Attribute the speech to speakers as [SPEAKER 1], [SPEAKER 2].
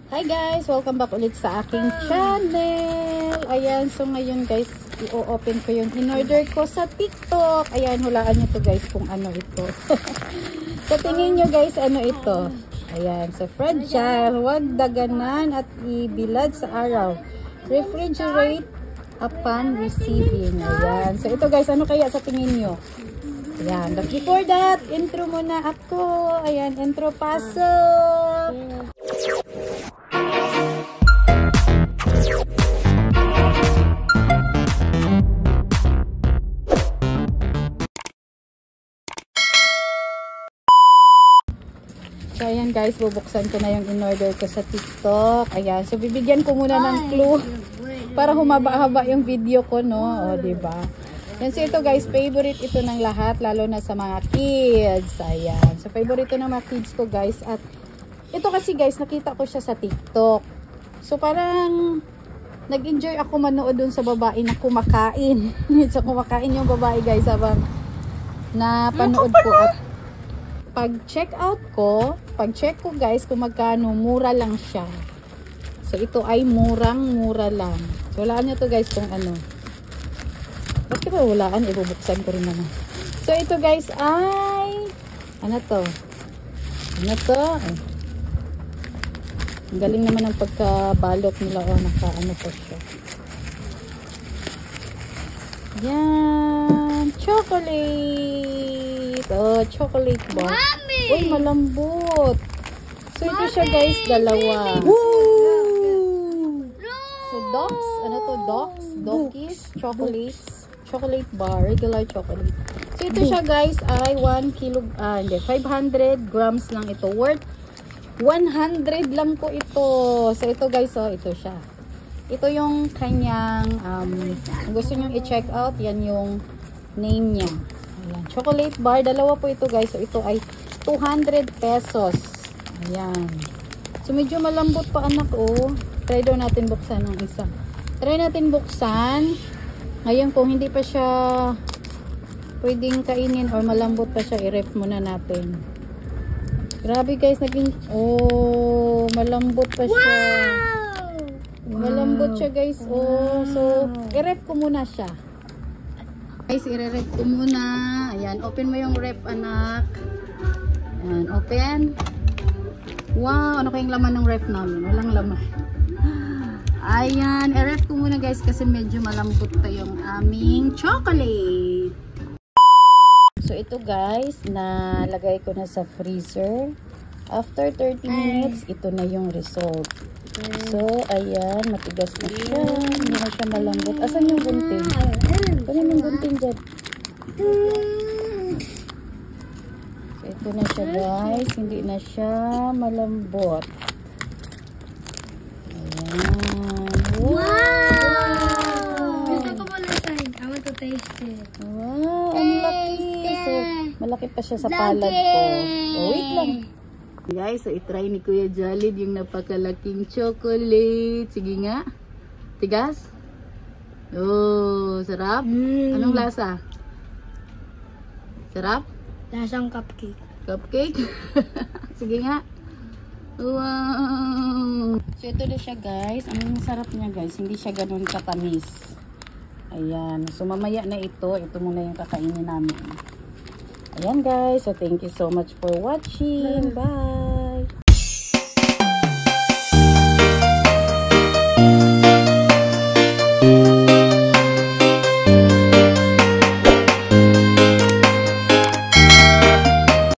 [SPEAKER 1] Hi guys! Welcome back ulit sa aking channel. Ayan, so ngayon guys, i-open ko yung in-order ko sa TikTok. Ayan, hulaan nyo to guys kung ano ito. So tingin nyo guys, ano ito? Ayan, so fragile, huwag daganan at ibilad sa araw. Refrigerate upon receiving. Ayan, so ito guys, ano kaya sa tingin nyo? Ayan, but before that, intro muna ako. Ayan, intro pasok! So, ayan guys, bubuksan ko na yung in-order ko sa TikTok. Ayan, so bibigyan ko muna ng clue para humaba-haba yung video ko, no? O, diba? Yan, so ito guys, favorite ito ng lahat, lalo na sa mga kids. Ayan, so favorite ito ng mga kids ko guys. At ito kasi guys, nakita ko siya sa TikTok. So parang nag-enjoy ako manood dun sa babae na kumakain. So kumakain yung babae guys habang napanood ko. At pag-check ko guys kung magkano, mura lang siya. So ito ay murang-mura lang. So walaan nyo to guys kung ano. Bakit ba walaan? Ibubuksan ko rin naman. So ito guys ay ano to? Ano to? Ay. Ang galing naman ang pagkabalot nila. O naka-ano po siya. Yan. Chocolate. Oh, chocolate bar. Uy, malambot. So, ito siya guys, dalawa. Woo! So, dogs. Ano to? Dogs? Doggies? Chocolates? Chocolate bar. Regular chocolate. So, ito siya guys ay 500 grams lang ito. Worth 100 lang po ito. So, ito guys, oh, ito siya. Ito yung kanyang, gusto nyo i-check out, yan yung name niya. Ayan, chocolate bar. Dalawa po ito guys. So, ito ay 200 pesos. Ayan. So, medyo malambot pa anak, oh. Try daw natin buksan ng isa. Try natin buksan. Ngayon, kung hindi pa siya pwedeng kainin or malambot pa siya, i-ref muna natin. Grabe guys, naging, oh, malambot pa siya. Wow! Malambot siya guys, oh. So, i-ref ko muna siya. Guys, i-ref ko muna. Ayan, open mo yung ref, anak. Ayan, open. Wow, ano kayong laman ng ref namin? Walang laman. Ayan, i-ref ko muna guys kasi medyo malambot pa yung aming chocolate. So, ito guys, nalagay ko na sa freezer. After 30 minutes, ito na yung result. So, ayan, matigas na siya. Hindi na siya malambot. Asan yung gunting? Asan yung gunting dyan? So, ito na siya guys. Hindi na siya malambot. Ayan.
[SPEAKER 2] Wow! Gusto ko muna side. I want to taste it.
[SPEAKER 1] Wow, ang laki. So, malaki pa siya sa palad ko. Oh, wait lang. Guys, so itry ni Kuya Jalid yung napakalaking chocolate. Sige nga. Tigas? Oh, sarap. Anong lasa? Sarap?
[SPEAKER 2] Lasang cupcake.
[SPEAKER 1] Cupcake? Sige nga. Wow. So ito na siya guys. Ang sarap niya guys. Hindi siya ganun katamis. Ayan. So mamaya na ito. Ito muna yung kakainin namin. Ayan guys. So thank you so much for watching. Bye.